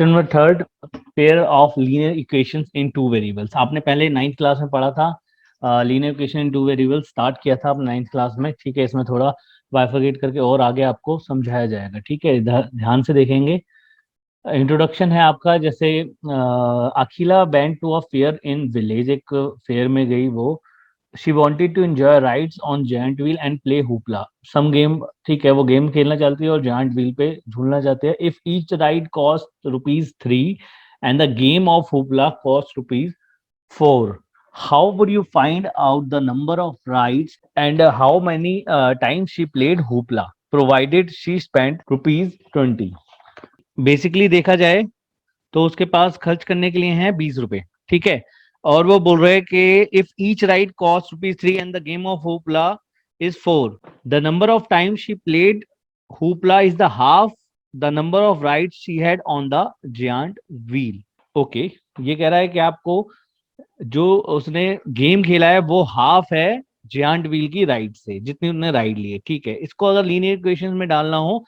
Chapter number third, pair of linear equations in two variables. आपने पहले ninth class में पढ़ा था, linear equation in two variables start किया था आपने नाइन्थ क्लास में। ठीक है, इसमें थोड़ा बाइफरकेट करके और आगे आपको समझाया जाएगा। ठीक है, ध्यान से देखेंगे। इंट्रोडक्शन है आपका। जैसे Akhila went to a fair in village, एक फेयर में गई वो। She wanted to enjoy rides on giant wheel and play hoopla some game. ठीक है, वो गेम खेलना चाहती है और जायंट व्हील पे झूलना चाहते हैं। If each ride cost rupees 3 and the game of hoopla cost rupees 4, how would you find out the number of rides and how many times she played hoopla provided she spent rupees 20? Basically देखा जाए तो उसके पास खर्च करने के लिए हैं 20 रुपए। ठीक है, और वो बोल रहे हैं कि if each ride cost rupees 3 and the game of hoopla is 4, the number of time she played hoopla is the half the number of rides she had on the giant wheel. Okay, ये कह रहा है कि आपको जो उसने game खेला है वो हाफ है जायंट व्हील की राइड से, जितनी उसने राइड ली है। ठीक है, इसको अगर लीनियर इक्वेशन में डालना हो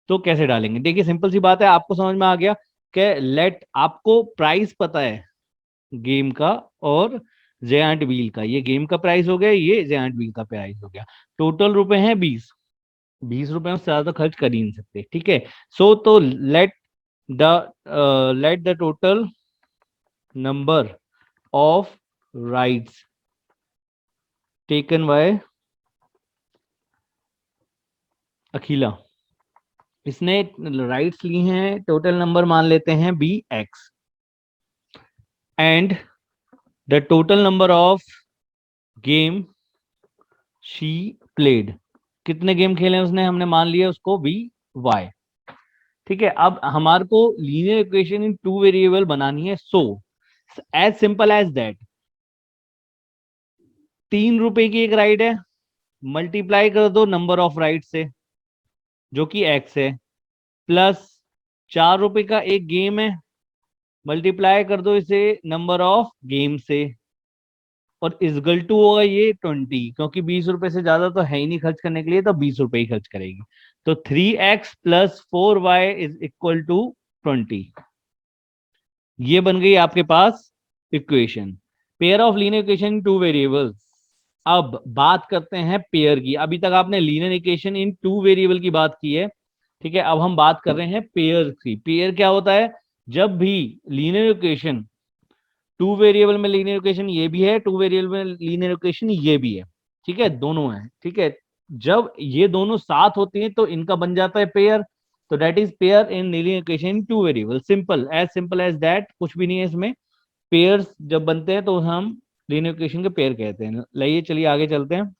तो कैसे डालेंगे? देखिए, सिंपल सी बात है, आपको समझ में आ गया कि लेट आपको प्राइस पता है गेम का और जायंट व्हील का। ये गेम का प्राइस हो गया, ये जायंट व्हील का प्राइस हो गया। टोटल रुपए हैं 20। 20 रुपए से ज्यादा खर्च कर ही नहीं सकते। ठीक है, सो तो let the total number of rides taken by Akhila. इसने राइट्स ली हैं, टोटल नंबर मान लेते हैं BX, and the total number of game she played. कितने गेम खेले उसने, हमने मान लिया उसको VY। ठीक है, अब हमारे को linear equation in two variable बनानी है। So as simple as that, 3 रुपए की एक राइड है, मल्टीप्लाई कर दो नंबर ऑफ राइड से जो कि X है, प्लस 4 रुपए का एक गेम है, मल्टीप्लाई कर दो इसे नंबर ऑफ गेम से, और इजगल टू होगा ये 20, क्योंकि 20 रुपए से ज्यादा तो है ही नहीं खर्च करने के लिए, तो 20 रुपए ही खर्च करेगी। तो 3x plus 4y is equal to 20। ये बन गई आपके पास equation, pair of linear equation two variables. अब बात करते हैं पेयर की। अभी तक आपने linear equation in two variable की बात की है। ठीक है, अब हम बात कर रहे हैं पेयर की। पेयर क्या होता है? जब भी लीनियर इक्वेशन टू वेरिएबल में लीनियर इक्वेशन ये भी है, टू वेरिएबल में लीनियर इक्वेशन ये भी है। ठीक है, दोनों है। ठीक है, जब ये दोनों साथ होती हैं तो इनका बन जाता है पेयर। तो that is pair in linear equation two variable. Simple as that, कुछ भी नहीं है इसमें। पेयर्स जब बनते हैं तो हम लीनियर इक्वेशन के पेयर कहते हैं। लाइए चलिए आगे चलते हैं।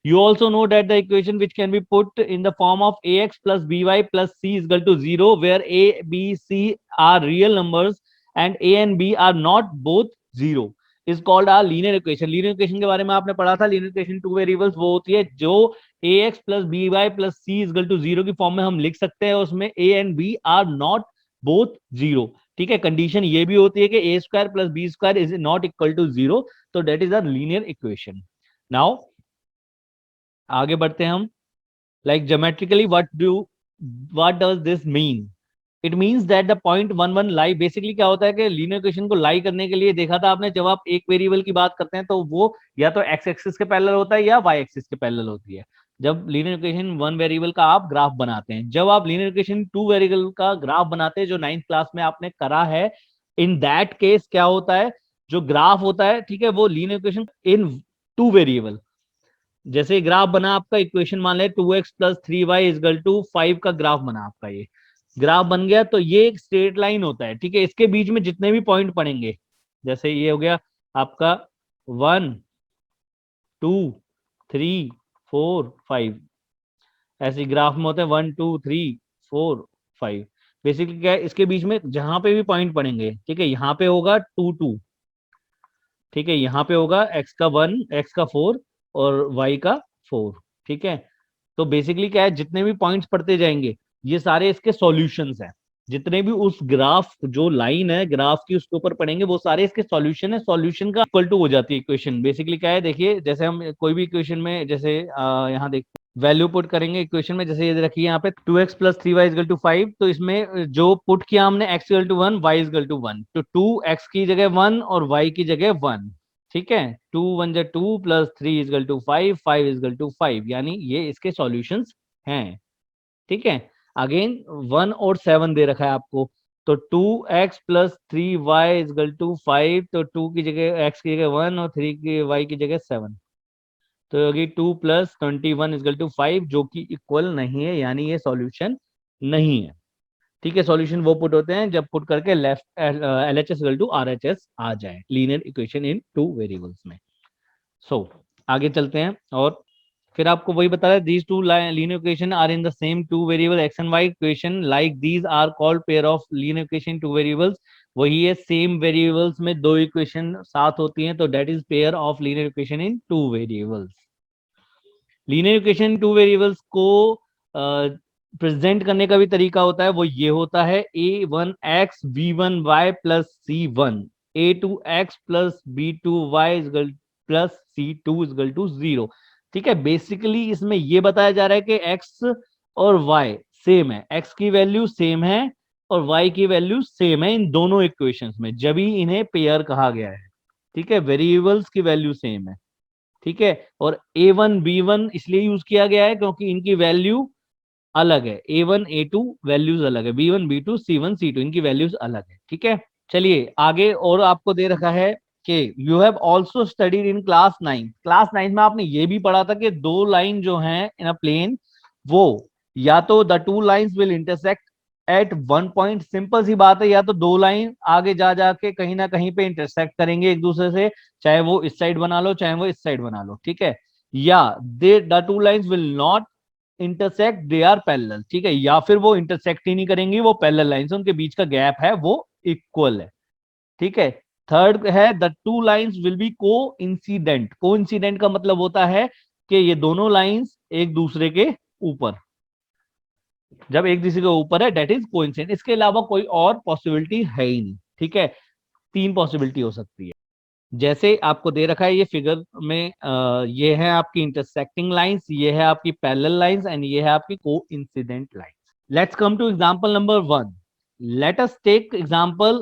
You also know that the equation which can be put in the form of ax plus by plus c is equal to 0, where a, b, c are real numbers and a and b are not both 0 is called a linear equation. Linear equation के बारे में आपने पढ़ा था। linear equation two variables वो होती है जो ax plus by plus c is equal to 0 की फॉर्म में हम लिख सकते हैं। उसमें a and b are not both 0। ठीक है, कंडीशन ये भी होती है कि a square plus b square is not equal to 0, तो that is a linear equation. Now आगे बढ़ते हैं हम। Like geometrically what does this mean? It means that the point 1 1 lie. Basically क्या होता है कि लीनियर इक्वेशन को लाई करने के लिए देखा था आपने, जब आप एक वेरिएबल की बात करते हैं तो वो या तो एक्स एक्सिस के पैरेलल होता है या वाई एक्सिस के पैरेलल होती है। जब लीनियर इक्वेशन वन वेरिएबल का आप ग्राफ बनाते हैं, जब आप लीनियर इक्वेशन टू वेरिएबल का ग्राफ बनाते हैं जो 9th क्लास में आपने करा है, इन दैट केस क्या होता है, जो ग्राफ होता है, ठीक है, वो linear equation in two variable. जैसे ग्राफ बना आपका, इक्वेशन मान ले 2x plus 3y is equal to 5 का ग्राफ बना आपका, ये ग्राफ बन गया। तो ये एक स्ट्रेट लाइन होता है। ठीक है, इसके बीच में जितने भी पॉइंट पड़ेंगे, जैसे ये हो गया आपका 1 2 3 4 5, ऐसे ग्राफ में होते हैं 1 2 3 4 5। बेसिकली क्या है, इसके बीच में जहां पे भी पॉइंट पड़ेंगे, ठीक है, यहाँ पे होगा 2 2, ठीक है, यहाँ पे होगा x का 1 x का 4 और y का 4। ठीक है, तो बेसिकली क्या है, जितने भी पॉइंट्स पढ़ते जाएंगे ये सारे इसके सॉल्यूशंस हैं। जितने भी उस ग्राफ, जो लाइन है ग्राफ की उसके ऊपर पढ़ेंगे, वो सारे इसके सॉल्यूशन है। सॉल्यूशन का इक्वल टू हो जाती है इक्वेशन। बेसिकली क्या है, देखिए, जैसे हम कोई भी इक्वेशन में, जैसे यहाँ देख वैल्यू पुट करेंगे इक्वेशन में, जैसे ये रखिए यहाँ पे 2x plus 3y equal to 5, तो इसमें जो पुट किया हमने x equal to 1, y equal to 1, तो 2x की जगह 1 और y की जगह 1। ठीक है, 2 1 जा 2 plus 3 equal to 5, 5 equal to 5, यानी ये इसके सॉल्यूशंस हैं। ठीक है, अगेन 1 और 7 दे रखा है आपको, तो 2x plus 3y equal to 5, तो 2 की जगह x की जगह 1 और 3 की y की जगह 7, तो होगी 2 प्लस 21 इजल टू 5, जो कि इक्वल नहीं है, यानी ये सॉल्यूशन नहीं है। ठीक है, सॉल्यूशन वो पुट होते हैं जब पुट करके left L H S equal to R H S आ जाए, linear equation in two variables में। सो आगे चलते हैं, और फिर आपको वही बता रहा है, these two linear equation are in the same two variable X and Y equation, like these are called pair of linear equation two variables. वही है, सेम वेरिएबल्स में दो इक्वेशन साथ होती हैं, तो that is pair of linear equation in two variables. Linear equation two variables को present करने का भी तरीका होता है, वो ये होता है a1x b1y plus c1, a2x plus b2y plus c2 equal to 0। ठीक है, बेसिकली इसमें ये बताया जा रहा है कि x और y सेम है, x की वैल्यू सेम है और y की वैल्यू सेम है इन दोनों इक्वेशंस में, जब ही इन्हें पेयर कहा गया है। ठीक है, वेरिएबल्स की वैल्यू सेम है। ठीक है, और a1 b1 इसलिए यूज किया गया है क्योंकि इनकी वैल्यू अलग है, a1 a2 वैल्यूज अलग है, b1 b2 c1 c2 इनकी वैल्यूज अलग है। ठीक है, चलिए आगे, और आपको दे रखा है कि you have also studied in class 9। Class 9 में आपने ये भी पढ़ा था कि दो लाइन जो हैं इन अ प्लेन, वो या तो the two lines will intersect at one point, simple सी बात है, या तो दो लाइन आगे जा जाके कहीं ना कहीं पे इंटरसेक्ट करेंगे एक दूसरे से, चाहे वो इस साइड बना लो चाहे वो इस साइड बना लो। ठीक है, या they the two lines will not intersect, they are parallel. ठीक है, या फिर वो इंटरसेक्ट ही नहीं करेंगी, वो पैरेलल लाइंस, उनके बीच का गैप है वो इक्वल है। ठीक है, थर्ड है the two lines will be को इंसिडेंट। को इंसिडेंट का मतलब होता है कि ये दोनों लाइंस एक दूसरे के ऊपर, जब एक दूसरे के ऊपर है डेट इज कोइंसिडेंट, इसके अलावा कोई और पॉसिबिलिटी है ही नहीं। ठीक है, तीन पॉसिबिलिटी हो सकती है, जैसे आपको दे रखा है ये फिगर में, ये है आपकी इंटरसेक्टिंग लाइंस, ये है आपकी पैरेलल लाइंस, एंड ये है आपकी को incident lines. Let's come to example number 1। Let us take example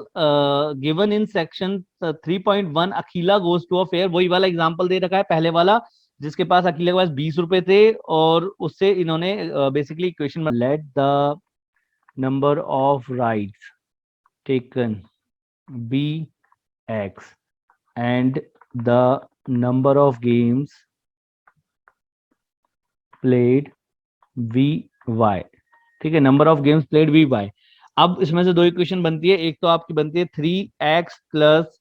given in section 3.1, Akhila goes to a fair. वही वाला एग्जांपल दे रखा है पहले वाला, जिसके पास अखिला के पास 20 रुपए थे, और उससे इन्होंने basically equation, let the number of rides taken be X and the number of games played vy। ठीक है, number of games played vy। अब इसमें से दो इक्वेशन बनती है, एक तो आपकी बनती है 3x plus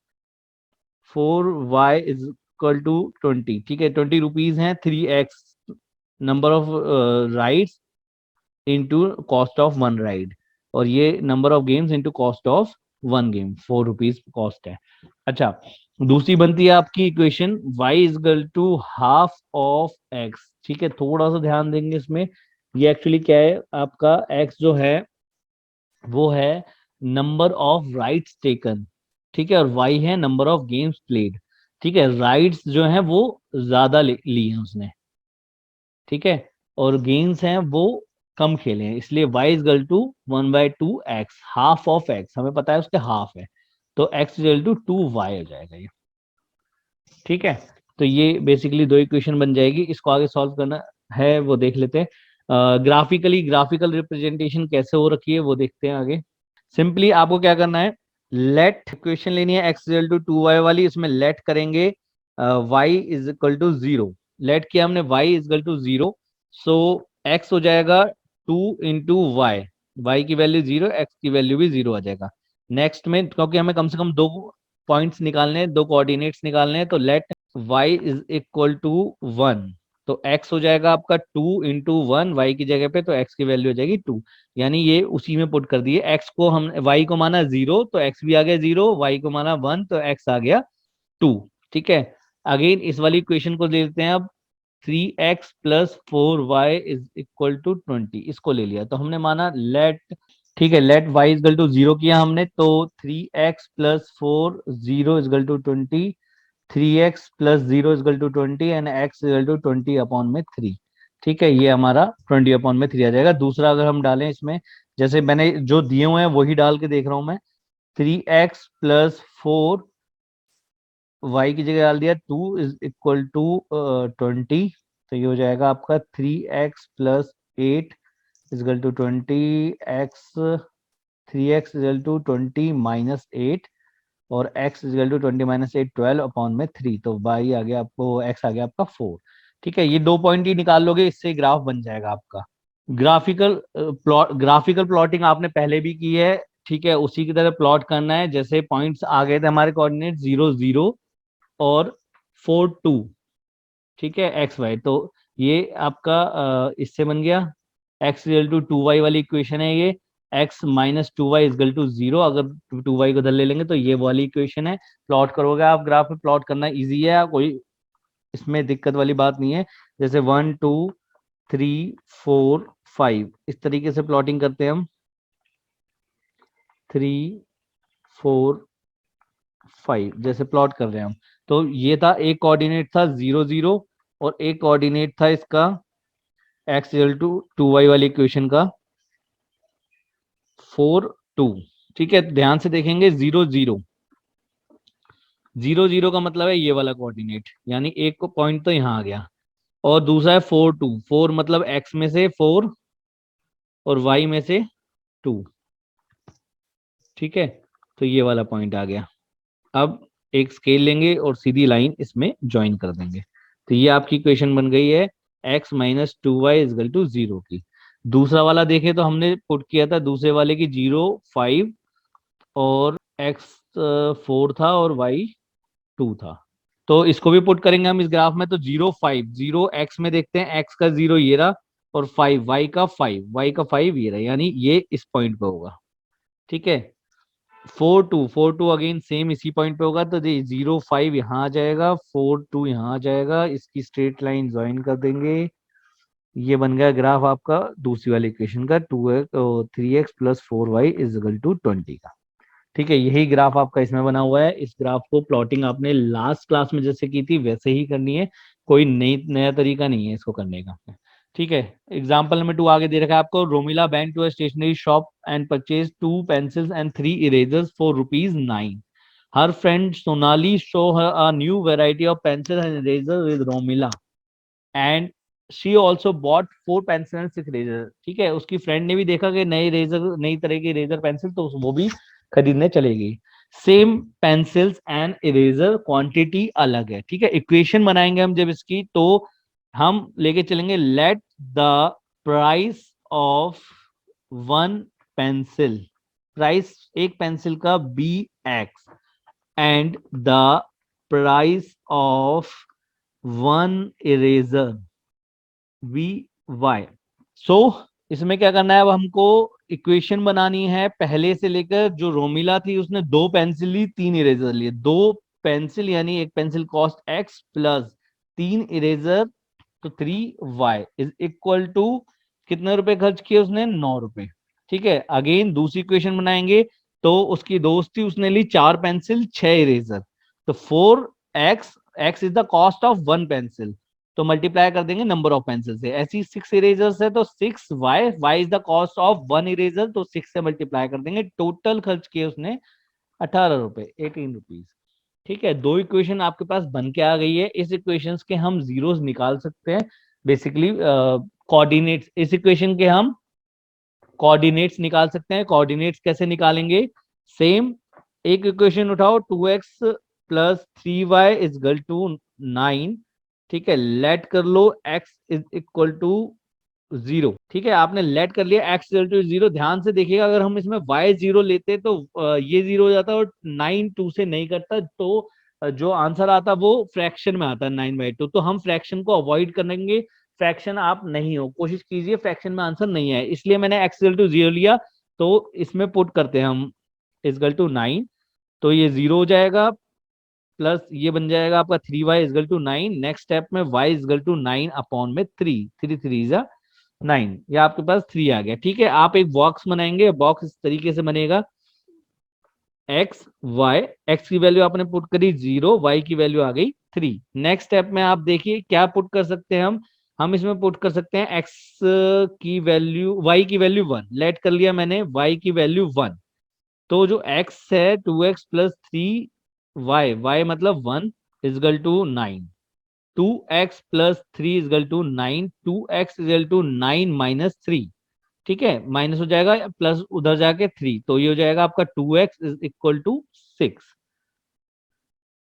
4y is equal to 20। ठीक है, 20 रुपीज है, 3x number of rides into cost of one ride, और ये number of games into cost of one game, 4 rupees cost है। अच्छा, दूसरी बनती है आपकी equation y is equal to half of x। ठीक है, थोड़ा सा ध्यान देंगे इसमें, ये एक्चुअली क्या है, आपका x जो है वो है नंबर ऑफ राइड्स टेकन। ठीक है, और y है नंबर ऑफ गेम्स प्लेड। ठीक है, राइड्स जो है वो ज्यादा ली है उसने। ठीक है, और गेम्स हैं वो कम खेले हैं, इसलिए y is equal to 1/2x, half of x हमें पता है उसके हाफ है, तो x is equal to 2y हो जाएगा ये। ठीक है, तो ये बेसिकली दो इक्वेशन बन जाएगी, इसको आगे सॉल्व करना है वो देख लेते हैं। ग्राफिकली ग्राफिकल रिप्रेजेंटेशन कैसे हो रखी है वो देखते हैं आगे। सिंपली आपको क्या करना है, लेट इक्वेशन लेनी है x इक्वल टू 2y वाली, इसमें लेट करेंगे y is equal to 0। Let किया हमने y is equal to 0, so x हो जाएगा 2 × y की वैल्यू 0, x की वैल्यू भी 0 आ जाएगा। नेक्स्ट में, क्योंकि हमें कम से कम दो पॉइंट्स निकालने हैं, दो कोऑर्डिनेट्स निकालने हैं, तो let y is equal to 1, तो x हो जाएगा आपका 2 × 1 y की जगह पे, तो x की वैल्यू हो जाएगी 2, यानी ये उसी में पुट कर दिए। x को हम y को माना 0, तो x भी आ गया 0, y को माना 1, तो x आ गया 2। ठीक है, अगेन इस वाली इक्वेशन को ले लेते हैं अब, 3x plus 4y is equal to 20, इसको ले लिया, तो हमने माना लेट, ठीक है, लेट y इजगल टू 0 किया हमने, तो 3x plus 4 0 is equal to 20, 3x plus 0 is equal to 20 and x is equal to 20 upon में 3। ठीक है, ये हमारा 20/3 आ जाएगा। दूसरा अगर हम डालें इसमें, जैसे मैंने जो दिए हुए हैं वही डाल के देख रहा हूं मैं, 3x+4, y की जगह डाल दिया 2 = 20, तो ये हो जाएगा आपका 3x+8 = 20, x 3x = 20 - 8, और x = 20 - 8 12/3, तो y आ गया आपको, x आ गया आपका 4। ठीक है, ये 2 पॉइंट ही निकाल लोगे, इससे ग्राफ बन जाएगा आपका। ग्राफिकल प्लॉटिंग आपने पहले भी की है, ठीक है, उसी की तरह प्लॉट करना है। जैसे पॉइंट्स आ गए थे हमारे कोऑर्डिनेट 0 0 और 4 2, ठीक है, एक्स वाई, तो ये आपका इससे बन गया x = 2y वाली इक्वेशन है ये। x - 2y = 0, अगर 2y को इधर ले लेंगे तो ये वाली इक्वेशन है। प्लॉट करोगे आप ग्राफ में, प्लॉट करना इजी है, कोई इसमें दिक्कत वाली बात नहीं है। जैसे 1 2 3 4 5 इस तरीके से प्लॉटिंग करते हैं हम, 3 4 5 जैसे प्लॉट कर रहे हैं हम। तो ये था, एक कोऑर्डिनेट था 0 0, और एक कोऑर्डिनेट था इसका x = 2y वाली इक्वेशन का 4 2। ठीक है, ध्यान से देखेंगे, 0 0 का मतलब है ये वाला कोऑर्डिनेट, यानी एक को पॉइंट तो यहाँ आ गया, और दूसरा है 4 2, 4 मतलब x में से 4 और y में से 2। ठीक है, तो ये वाला पॉइंट आ गया। अब एक स्केल लेंगे और सीधी लाइन इसमें ज्वाइन कर देंगे, तो ये आपकी इक्वेशन बन गई है x - 2y = 0 की। दूसरा वाला देखें तो हमने पुट किया था दूसरे वाले की 0 5, और x 4 था और y 2 था। तो इसको भी पुट करेंगे हम इस ग्राफ में, तो 0 5 0 x में देखते हैं, x का 0 ये रहा, और 5 y का 5 ये रहा, यानी ये इस पॉइंट पे होगा। ठीक है, 4 2 अगेन सेम इसी पॉइंट पे होगा, तो 0 5 यहाँ आ जाएगा, 4 2 यहाँ आ जाएगा, इसकी स्ट्रेट लाइन ज्वाइन कर देंगे। ये बन गया ग्राफ आपका दूसरी वाली इक्वेशन का 3x+4y = 20 का। ठीक है, यही ग्राफ आपका इसमें बना हुआ है। इस ग्राफ को प्लॉटिंग आपने लास्ट क्लास में जैसे की थी वैसे ही करनी है, कोई नया तरीका नहीं है इसको करने का। ठीक है, एग्जाम्पल नंबर 2 आगे दे रखा है आपको। Romila went to a stationery shop and purchased 2 pencils and 3 erasers for ₹9. Her friend Sonali show her a new variety of pencils and erasers with Romila, and she also bought 4 pencils and 6 erasers। ठीक है, उसकी friend ने भी देखा कि नए eraser, नई तरह के इरेजर पेंसिल, तो वो भी खरीदने चलेगी। Same pencils and eraser, quantity अलग है। ठीक है, इक्वेशन बनाएंगे हम जब इसकी, तो हम लेके चलेंगे, let the price of one pencil, price एक पेंसिल का BX, and the price of one eraser VY। सो इसमें क्या करना है, अब हमको इक्वेशन बनानी है पहले से लेकर। जो रोमिला थी उसने 2 पेंसिल ली, 3 इरेजर लिए। 2 पेंसिल यानी एक pencil cost X plus 3 eraser, तो 3y = कितने रुपए खर्च किए उसने, 9 रुपए। ठीक है, अगेन दूसरी इक्वेशन बनाएंगे, तो उसकी दोस्त थी, उसने ली 4 पेंसिल 6 इरेजर, तो 4x, x is the cost of one pencil, तो मल्टीप्लाई कर देंगे नंबर ऑफ पेंसिल से। ऐसी 6 इरेजर्स है तो 6y, y is the cost of one eraser, तो 6 से मल्टीप्लाई कर देंगे। टोटल खर्च किए उसने 18 रुपए, 18 रुपीज। ठीक है, दो इक्वेशन आपके पास बन के आ गई है। इस इक्वेशंस के हम जीरोस निकाल सकते हैं, बेसिकली कोऑर्डिनेट्स। इस इक्वेशन के हम कोऑर्डिनेट्स निकाल सकते हैं। कोऑर्डिनेट्स कैसे निकालेंगे, सेम एक इक्वेशन उठाओ, 2x + 3y = 9। ठीक है, लेट कर लो x = 0। ठीक है, आपने लेट कर लिया x = 0। ध्यान से देखिएगा, अगर हम इसमें y 0 लेते तो ये 0 हो जाता, और 9 2 से नहीं करता, तो जो आंसर आता वो फ्रैक्शन में आता है 9/2। तो हम फ्रैक्शन को अवॉइड करेंगे। फ्रैक्शन आप नहीं हो, कोशिश कीजिए फ्रैक्शन में आंसर नहीं है, इसलिए मैंने x = 0 लिया। तो इसमें पुट करते हैं हम =9, तो ये 0 हो जाएगा, प्लस ये बन जाएगा आपका 3y = 9। नेक्स्ट स्टेप में y = 9/3, 3 3 9, ये आपके पास 3 आ गया। ठीक है, आप एक बॉक्स बनाएंगे, बॉक्स इस तरीके से बनेगा, x y, x की वैल्यू आपने पुट करी 0, y की वैल्यू आ गई 3। नेक्स्ट स्टेप में आप देखिए क्या पुट कर सकते हैं हम, हम इसमें पुट कर सकते हैं एक्स की वैल्यू, वाई की वैल्यू 1 लेट कर लिया मैंने, वाई की वैल्यू 1। तो जो एक्स है 2x प्लस 3y, वाई मतलब 1 is equal to 9, 2x plus 3 is equal to 9, 2x is equal to 9 minus 3। ठीक है, माइनस हो जाएगा प्लस उधर जाके 3, तो ये हो जाएगा आपका 2x इज इक्वल टू 6।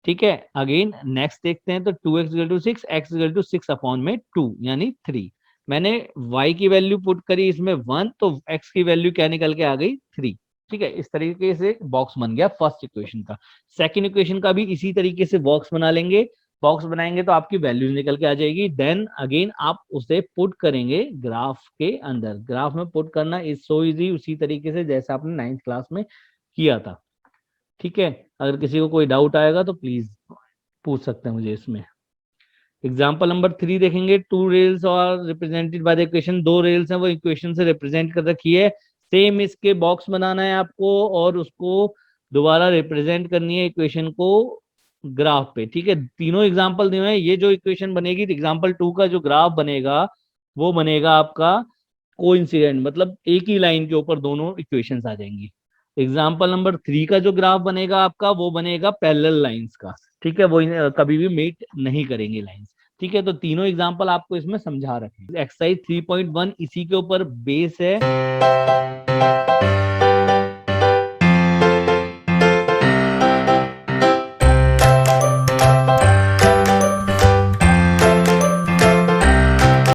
ठीक है, अगेन नेक्स्ट देखते हैं, तो 2x equal to 6, x equal to 6 upon में 2 यानी 3। मैंने y की वैल्यू पुट करी इसमें 1, तो x की वैल्यू क्या निकल के आ गई 3। ठीक है, इस तरीके से बॉक्स बन गया फर्स्ट इक्वेशन का। सेकंड इक्वेशन का भी इसी तरीके से बॉक्स बना लेंगे। बॉक्स बनाएंगे तो आपकी वैल्यूज निकल के आ जाएगी, देन अगेन आप उसे पुट करेंगे ग्राफ के अंदर। ग्राफ में पुट करना इज सो इजी, उसी तरीके से जैसे आपने 9th क्लास में किया था। ठीक है, अगर किसी को कोई डाउट आएगा तो प्लीज पूछ सकते हैं मुझे इसमें। एग्जाम्पल नंबर 3 देखेंगे, टू रेल्स और रिप्रेजेंटेड बाय द इक्वेशन, दो रेल्स हैं वो इक्वेशन से रिप्रेजेंट कर रखी है। सेम इसके बॉक्स बनाना है आपको और उसको दोबारा रिप्रेजेंट करनी है इक्वेशन को ग्राफ पे। ठीक है, तीनों एग्जाम्पल दिए हैं। ये जो इक्वेशन बनेगी एग्जाम्पल 2 का जो ग्राफ बनेगा वो बनेगा आपका कोइंसिडेंट, मतलब एक ही लाइन के ऊपर दोनों इक्वेशंस आ जाएंगी। एग्जाम्पल नंबर 3 का जो ग्राफ बनेगा आपका वो बनेगा पैरेलल लाइंस का। ठीक है, वो कभी भी मीट नहीं करेंगे लाइंस। ठीक है, तो तीनों एग्जाम्पल आपको इसमें समझा रखे। एक्सरसाइज 3.1 इसी के ऊपर बेस है।